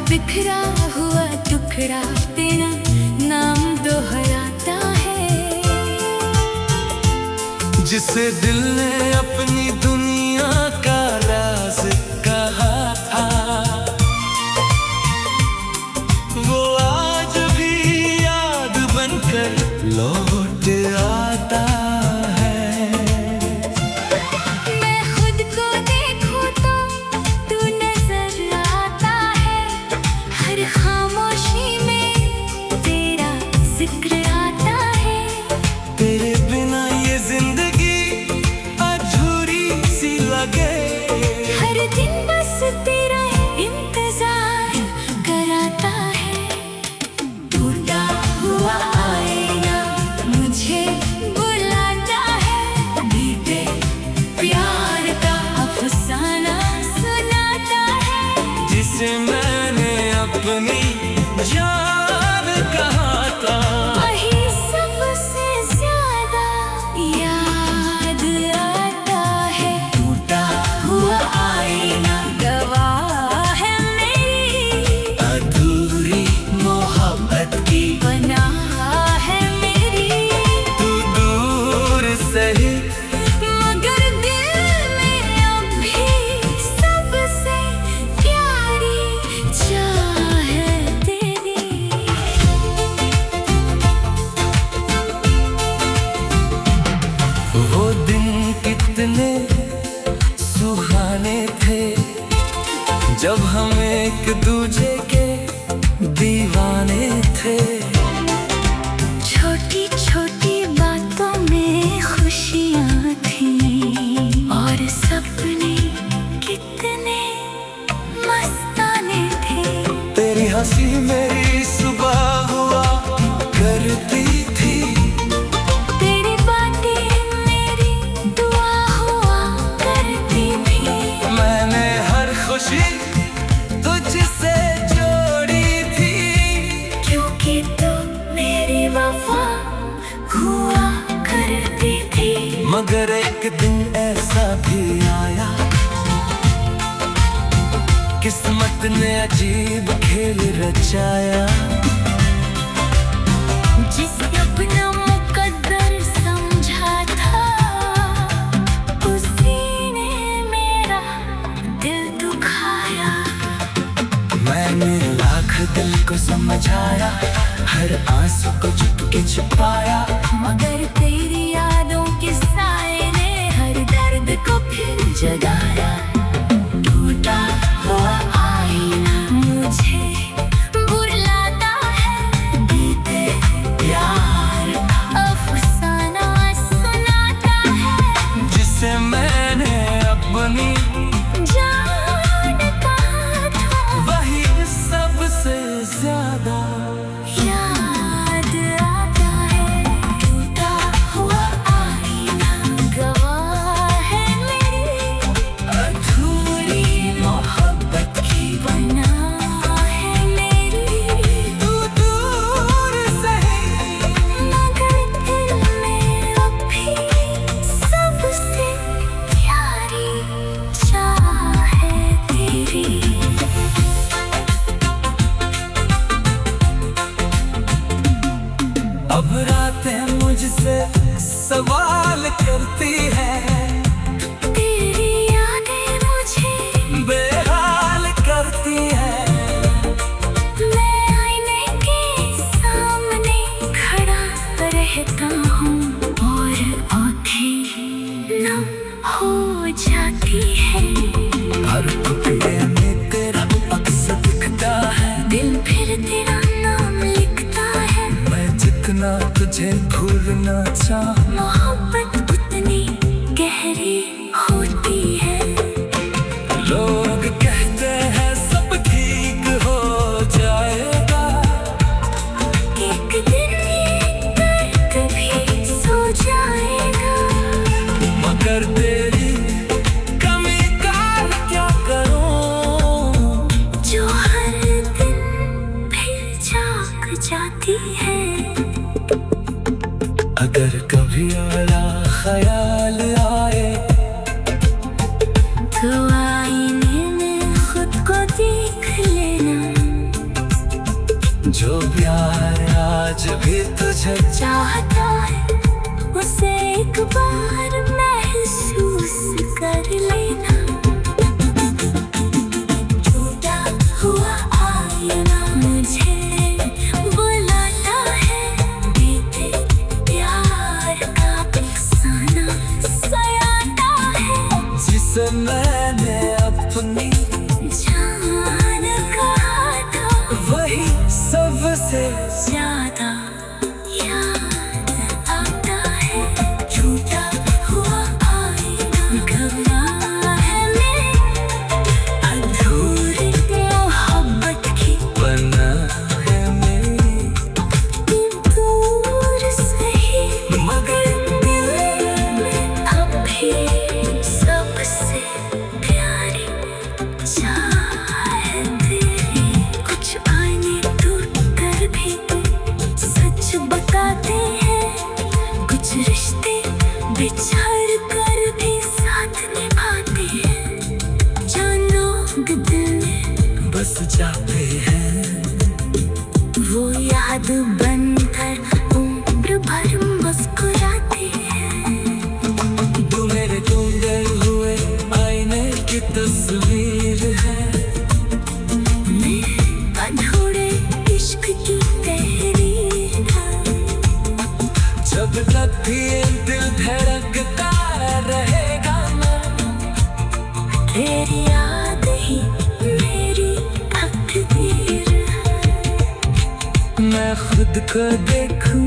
बिखरा हुआ टुकड़ा तेरा नाम दोहराता है। जिसे दिल ने अपनी दुनिया का राज कहा था, वो आज भी याद बनकर लौट आता है। मैं खुद को देखूं तो तू नजर आता है, हर खामोशी में तेरा जिक्र आता है। तेरे बिना ये जिंदगी अधूरी सी लगे, हर दिन बस तेरा इंतजार कराता है। टूटा हुआ आईना मुझे बुलाता है, बीते प्यार का अफसाना सुनाता है। जिसे मैंने अपनी जान कहा था, वही सबसे ज्यादा याद आता है। टूटा हुआ आईना गवाह है मेरी अधूरी मोहब्बत की पनाह है मेरी। तू दूर सही मगर दिल में अब भी सबसे प्यारी चाह है तेरी। वो दिन कितने सुहाने थे, जब हम एक दूजे के दीवाने थे। छोटी छोटी बातों में खुशियाँ थीं और सपने कितने मस्ताने थे। तेरी हंसी मेरी सुबह हुआ करती थी, तेरी बातें मेरी दुआ हुआ करती थी। मैंने हर खुशी तुझसे जोड़ी थी। क्योंकि तू मेरी वफा हुआ करती थी। मगर एक दिन ऐसा भी आया, किस्मत ने अजीब खेल रचाया। जिसे अपना मुकद्दर समझा था, उसी ने मेरा दिल दुखाया। मैंने लाख दिल को समझाया, हर आंसू को चुपके छुपाया। मगर तेरी यादों के साए ने हर दर्द को फिर जगाया। टूटा हुआ आईना मुझे बुलाता है, बीते प्यार का अफसाना सुनाता है। जिसे मैंने अपनी जान कहा था, वही सबसे ज्यादा याद आता है। टूटा हुआ आईना गवाह है मेरी अधूरी मोहब्बत की पनाह है मेरी। तू दूर सही मगर दिल में अब भी सबसे प्यारी चाह है तेरी। अब रातें मुझसे सवाल करती है, तेरी यादें मुझे बेहाल करती है। मैं आईने के सामने खड़ा रहता हूँ और आँखें नम हो जाती है। हर टुकड़े में तेरा अक्स दिखता है, दिल फिर तेरा नाम लिखता है। मैं जितना तुझे भूलना चाहूं, मोहब्बत उतनी गहरी होती है। लोग कहते हैं सब ठीक हो जाएगा, एक दिन ये दर्द भी सो जाएगा। मगर तेरी कमी का क्या करूं, जो हर दिन फिर जाग जाती है। अगर कभी आला ख्याल आए, तो आईने में खुद को देख लेना। जो प्यार आज भी तुझे चाहता है उसे एक बार महसूस कर लेना। टूटा हुआ आईना मुझे बुलाता है, बीते प्यार का अफसाना सयाता है। जिसे मैंने अपनी जान कहा था, वही सबसे ज्यादा याद आता है। टूटा हुआ आईना गवाह है मेरी अधूरी मोहब्बत की। बना है मेरी दूर सही मगर दिल में अब भी सबसे प्यारी चाह है तेरी। कुछ आईने टूट कर भी सच बताते हैं, कुछ रिश्ते बिछड़ कर भी साथ निभाते हैं। जो लोग दिल में बस जाते हैं, वो याद बनकर उम्र भर मुस्कुराते हैं। तू मेरे टूटे हुए आईने की तस्वीर है। मैं अधूरे इश्क की तहरीर है। जब तक भी ये दिल धड़कता रहेगा ना, तेरी याद ही मेरी तकदीर है। मैं खुद को देखूं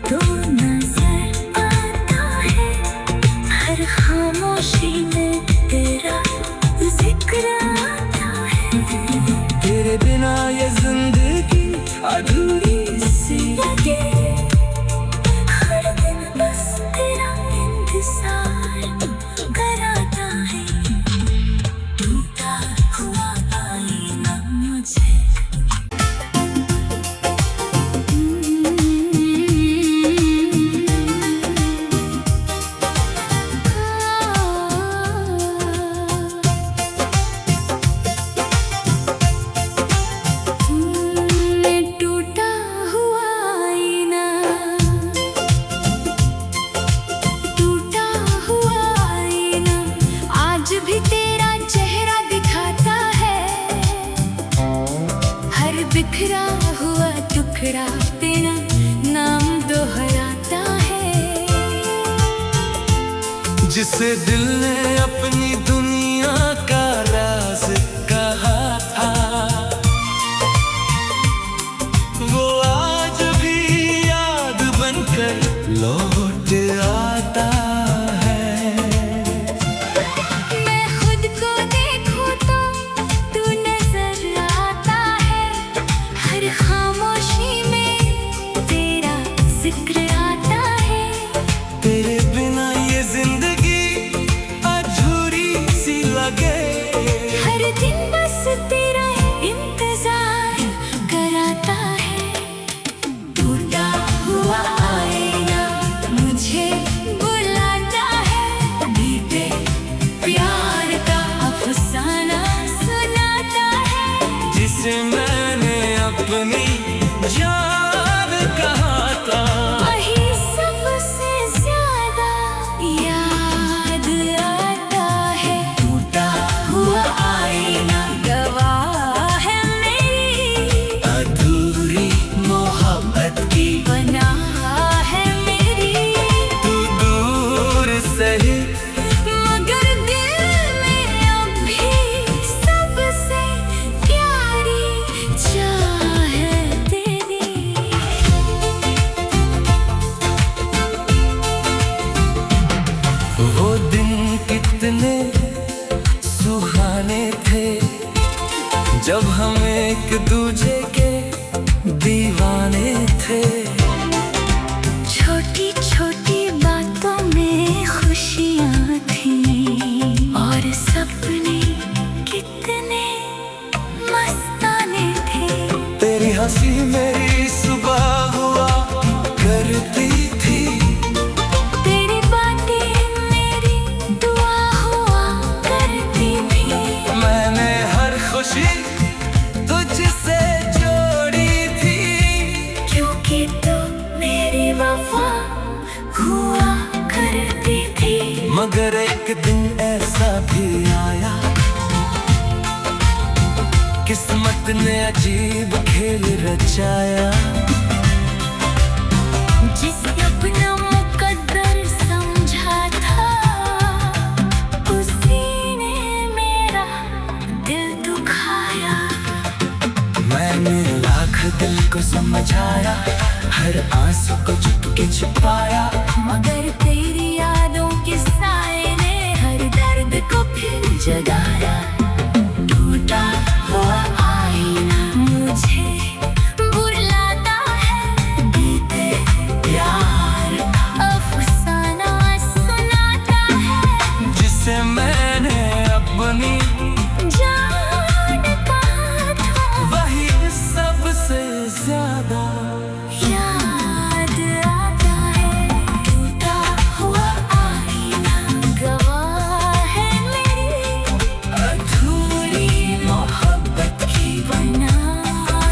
तो नजर आता है, हर खामोशी में तेरा जिक्र आता है। तेरे बिना ये जिंदगी अधूरी सी लगे हर दिन बस तेरा इंतजार कराता है। टूटा हुआ आईना मुझे टूटा हुआ आईना, टूटा हुआ आईना आज भी तेरा चेहरा दिखाता है। हर बिखरा हुआ टुकड़ा तेरा नाम दोहराता है। जिसे दिल ने अपनी दुनिया का राज कहा था, वो आज भी याद बनकर लौट आता है। मैं खुद को देखूं तो तू नजर आता है, हर खामोशी में तेरा जिक्र आता है। तेरे बिना ये जिंदगी अधूरी सी लगे, हर दिन बस तेरा इंतजार कराता है। टूटा हुआ आईना मुझे बुलाता है, बीते प्यार का अफसाना सुनाता है। जिसे मैंने अपनी जान कहा था, वही सबसे ज्यादा याद आता है। टूटा हुआ आईना गवाह है मेरी अधूरी मोहब्बत की। बना है मेरी तू दूर सही मगर दिल में अब भी सबसे प्यारी चाह है तेरी। वो दिन कितने सुहाने थे, जब हम एक दूजे के दीवाने थे। छोटी छोटी बातों में खुशियाँ थीं और सपने कितने मस्ताने थे। तेरी हंसी मेरी सुबह हुआ करती थी, तेरी बातें मेरी दुआ हुआ करती थी। मैंने हर खुशी तुझसे जोड़ी थी। मगर एक दिन ऐसा भी आया, किस्मत ने अजीब खेल रचाया। जिसे अपना मुकद्दर समझा था, उसी ने मेरा दिल दुखाया। मैंने लाख दिल को समझाया, हर आंसू को चुपके छुपाया, मगर तेरी यादों के साए ने हर दर्द को फिर जगाया। टूटा हुआ आईना मुझे बुलाता है, बीते प्यार अफसाना सुनाता है। जिसे मैंने अपनी जान कहा था, वही सबसे ज्यादा याद आता है। टूटा हुआ आईना गवाह है मेरी अधूरी मोहब्बत की, बना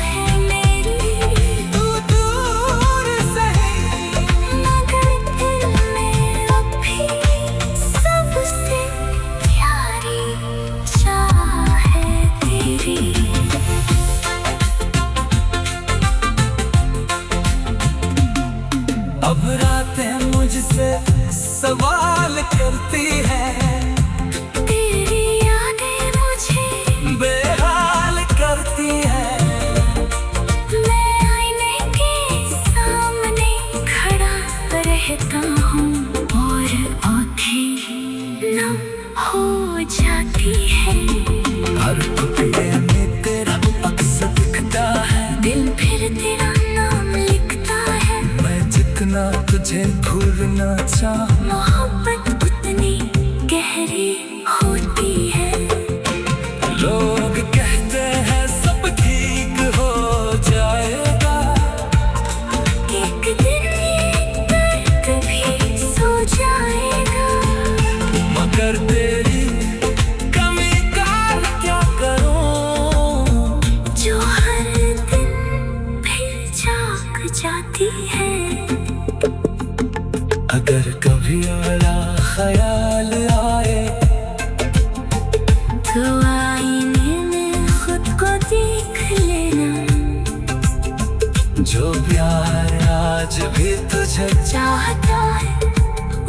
है मेरी। तू दूर सही, मगर दिल में अब भी सबसे प्यारी चाह है तेरी। अब रातें मुझसे सवाल करती है, तेरी यादें मुझे बेहाल करती है। मैं आईने के सामने खड़ा रहता हूँ और आँखें नम हो जाती है। हर टुकड़े में तेरा अक्स दिखता है, दिल फिर तेरा नाम लिखता है। मैं जितना तुझे भूलना चाहूं, मोहब्बत उतनी गहरी होती है। लोग कहते हैं सब ठीक हो जाएगा, एक दिन ये दर्द भी सो जाएगा। मगर तेरी कमी का क्या करूं, जो हर दिन फिर जाग जाती है। अगर कभी वाला ख्याल आए, तो आईने में खुद को देख लेना। जो प्यार आज भी तुझे चाहता है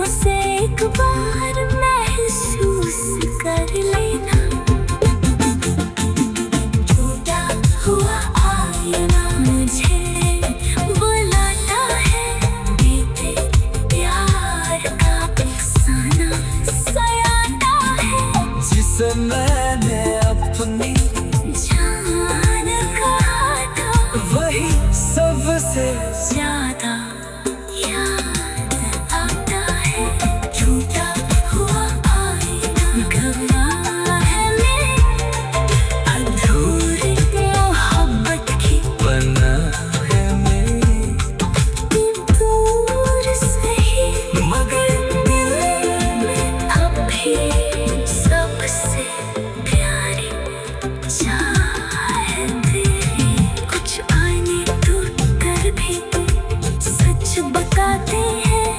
उसे एक बार महसूस कर लेना। टूटा हुआ आईना मुझे बुलाता है, बीते प्यार का अफसाना सयाता है। जिसे मैंने अपनी जान कहा था, वही सबसे ज्यादा याद आता है। टूटा हुआ आईना गवाह है मेरी अधूरी मोहब्बत की, बना है मेरी। तू दूर सही, मगर दिल में अब भी सबसे प्यारी चाह है तेरी। कुछ आईने टूट कर भी सच बताते हैं,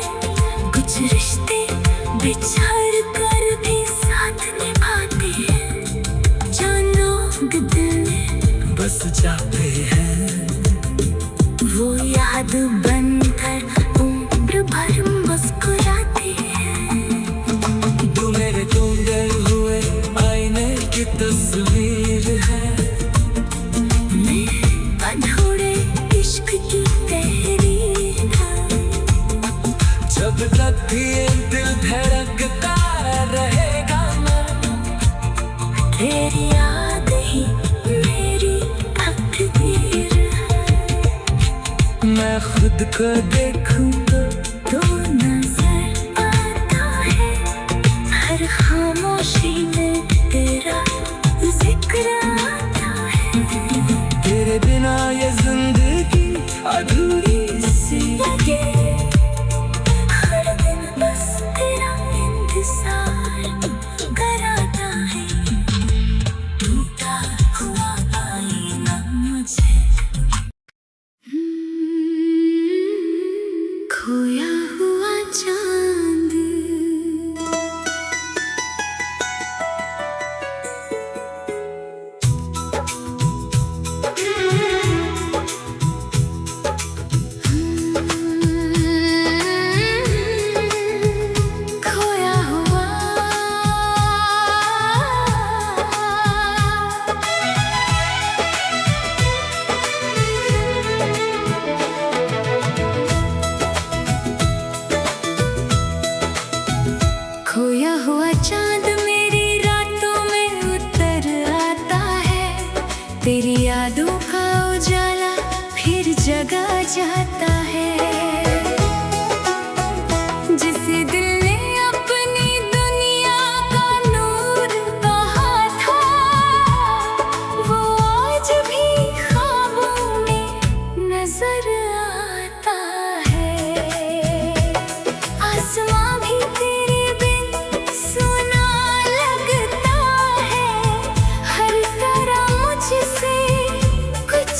कुछ रिश्ते बिछड़ कर भी साथ निभाते हैं। जो लोग दिल में बस जाते हैं, वो याद बनकर उम्र भर मुस्कुराते हैं। तू मेरे ढूंढे हुए आईने की तस्वीर है, मैं अधूरे इश्क की तहरीर है। जब तक भी ये दिल धड़कता रहेगा, तेरी याद ही मेरी तकदीर है। मैं खुद को देखूं तो नजर आता है, हर खामोशी में तेरा जिक्र आता है। तेरे बिना ये जिंदगी अधूरी सी लगे हर दिन बस तेरा इंतजार कराता है। टूटा हुआ आईना मुझे खोया हुआ चांद यादों का उजाला फिर जगा जाता है। जिसे दिल ने अपनी दुनिया का नूर कहा था, वो आज भी ख्वाबों में नजर आता है। आसमां भी तेरे बिन सुना लगता है। हर तरह मुझसे कुछ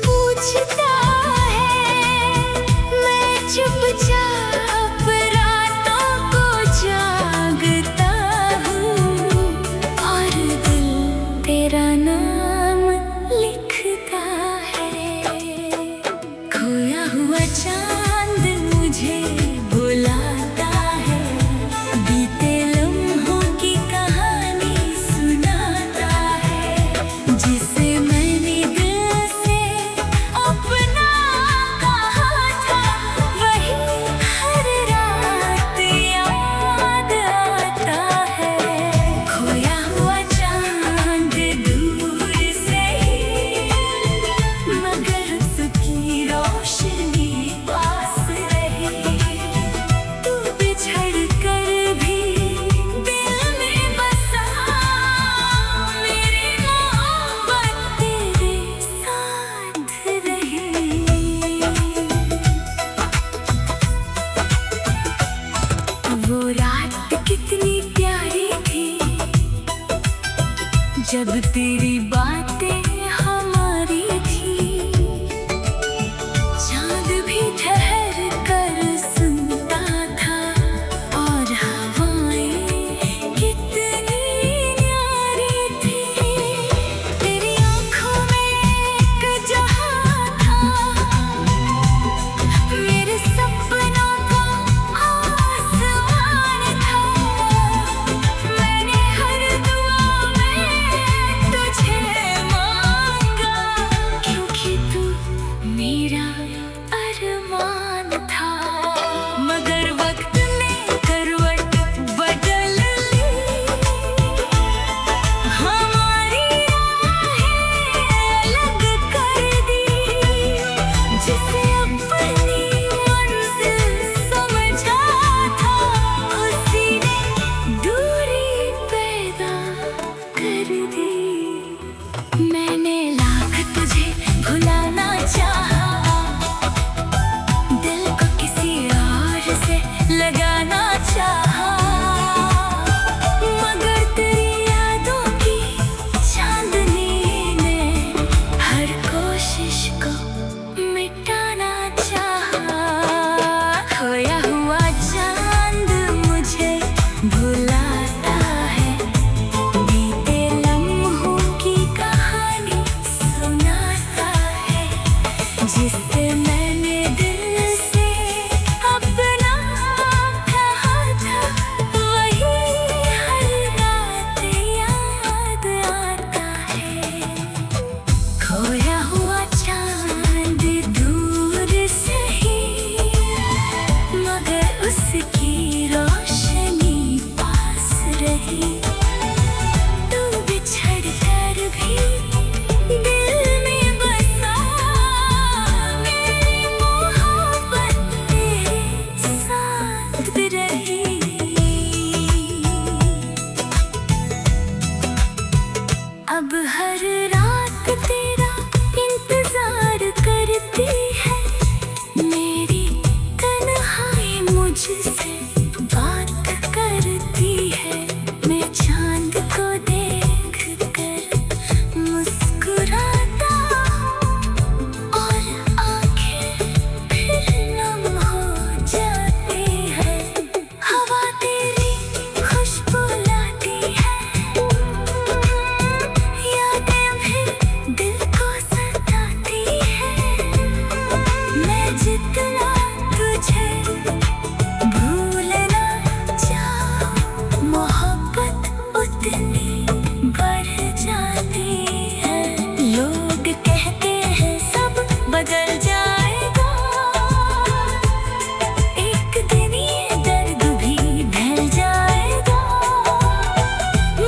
पूछता है। मैं चुपचाप रातों को जागता हूँ और दिल तेरा नाम लिखता है। खोया हुआ चांद मुझे बुलाता है। बीते लम्हों की कहानी सुनाता है। जिसे मैंने दिल से अपना कहा था, वही हर रात याद आता है। खोया हुआ चांद दूर से ही, मगर उसकी रोशनी पास रही। तू बिछड़ कर भी दिल में बसा, मेरी मोहब्बत तेरे साथ रही। वो रात कितनी प्यारी थी, जब तेरी बातें हमारी थी। चांद भी ठहर कर सुनता था, और हवाएं कितनी न्यारी थी। तेरी आँखों में एक जहां था, मेरे सपनों का आसमान था। मैंने हर दुआ में तुझे मांगा, क्योंकि तू मेरा अरमान था। मगर वक्त ने करवट बदल ली, हमारी राहें अलग कर दी। जिसे अपनी मंजिल समझा था, उसी ने दूरी पैदा कर दी। मैंने लाख तुझे भुलाना चाहा, दिल को किसी और से लगाना चाहा। मगर तेरी यादों की चांदनी ने हर कोशिश को मिटाना चाहा। खोया हुआ चांद मुझे भुलाता है। बीते लम्हों की कहानी सुनाता है। जिसे मैंने दिल से अपना कहा था, वही हर रात याद आता है। खोया हुआ चांद दूर से ही, मगर उसकी रोशनी पास रही। तू बिछड़ कर भी दिल में बसा, मेरी मोहब्बत तेरे साथ रही। अब हर रात तेरा इंतजार करती है। मेरी तन्हाई मुझसे बात करती है। मैं चांद को देख कर मुस्कुराता हूँ, और आंखें फिर नम हो जाती है। हवा तेरी खुशबू लाती है, यादें भी दिल को सताती है। मैं जितना तुझे भूलना चाहूं, मोहब्बत उतनी बढ़ जाती है। लोग कहते हैं सब बदल जाएगा, एक दिन ये दर्द भी ढल जाएगा।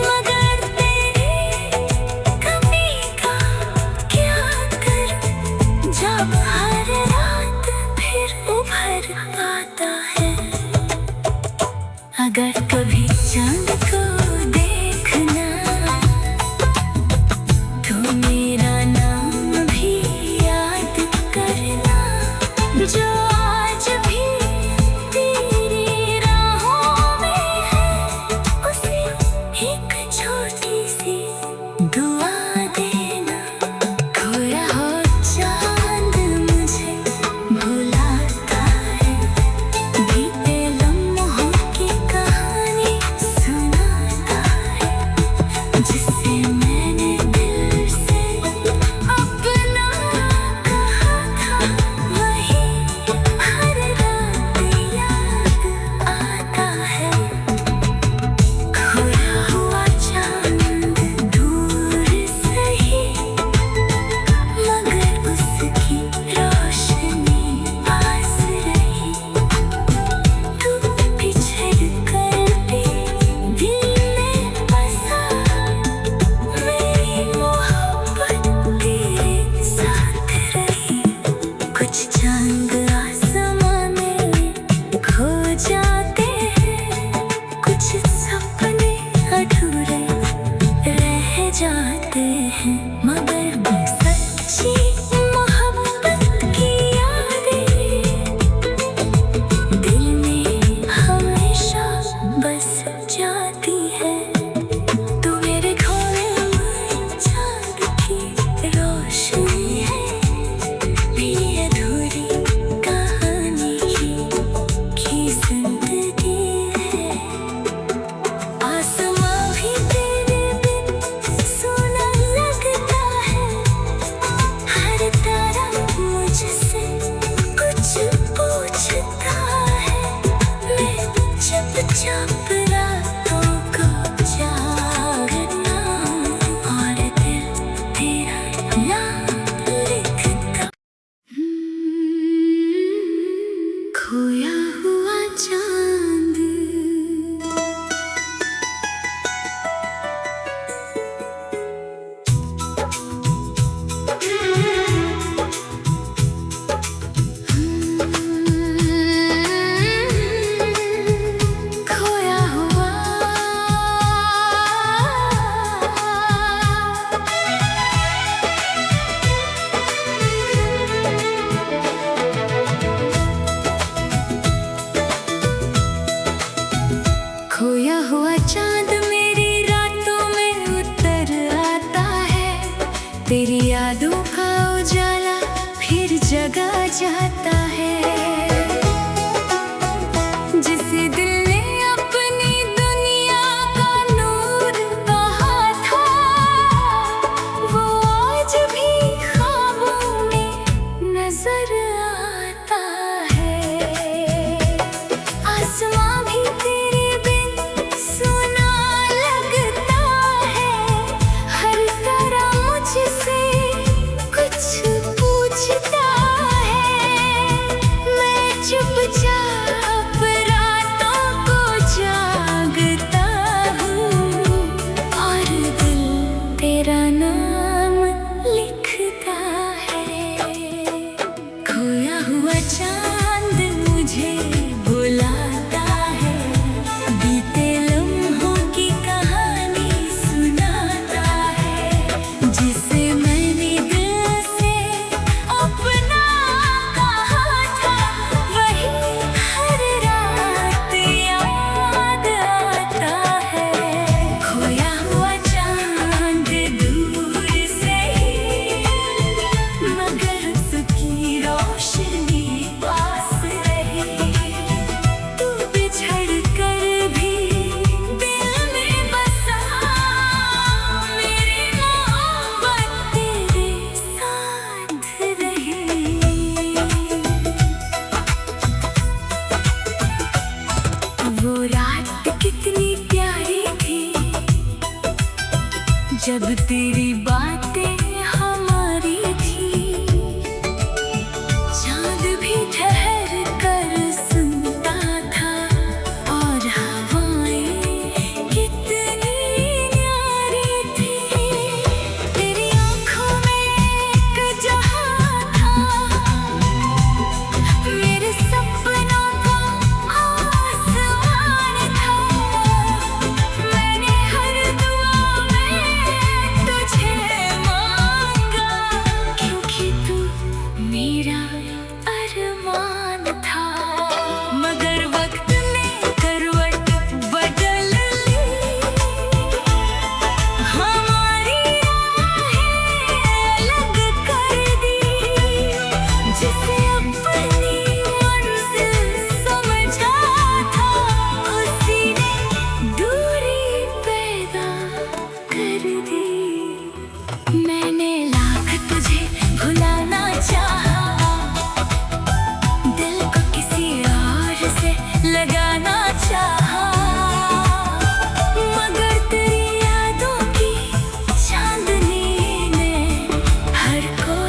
मगर तेरी कमी का क्या अगर कभी चांद को देखना तो मेरा नाम भी याद करना, जो आज भी तेरी राहों में है, उसे एक छोटी सी दुआ देना। खोया हो चांद मुझे भुलाता है, बीते लम्हों की कहानी सुनाता है, जिसे मैंने दिल से अपना कहा था, वही हर रात याद आता है। खोया हुआ चांद दूर सही, मगर उसकी रोशनी पास रही। तू बिछड़ कर भी दिल में बसा, मेरी मोहब्बत तेरे साथ रही। कुछ चांद आसमां में खो जाते हैं, कुछ सपने अधूरे रह जाते हैं, मगर सच्ची मोहब्बत की यादें दिल में हमेशा बस जाती है। तू मेरे खोए हुए चांद की रोशनी है, मेरी अधूरी कहानी की जिंदगी है। आसमां भी तेरे बिन सोना लगता है, हर तारा मुझसे कुछ पूछता है। मैं चुपचाप रातों को जागता हूँ, और दिल तेरा नाम लिखता। खोया हुआ चांद। खोया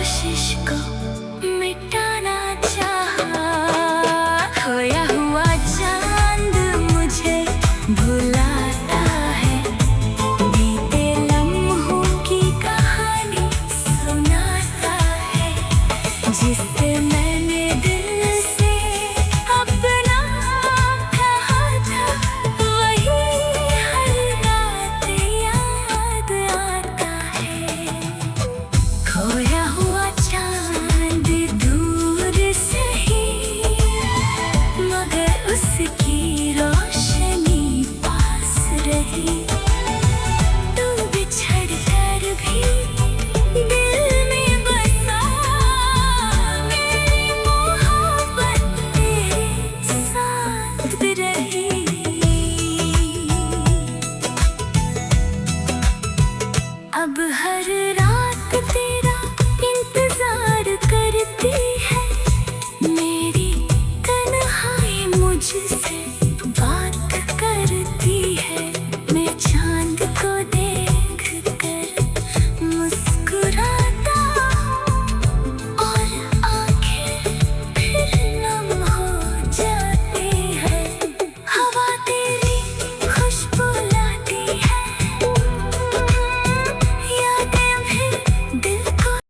कोशिश को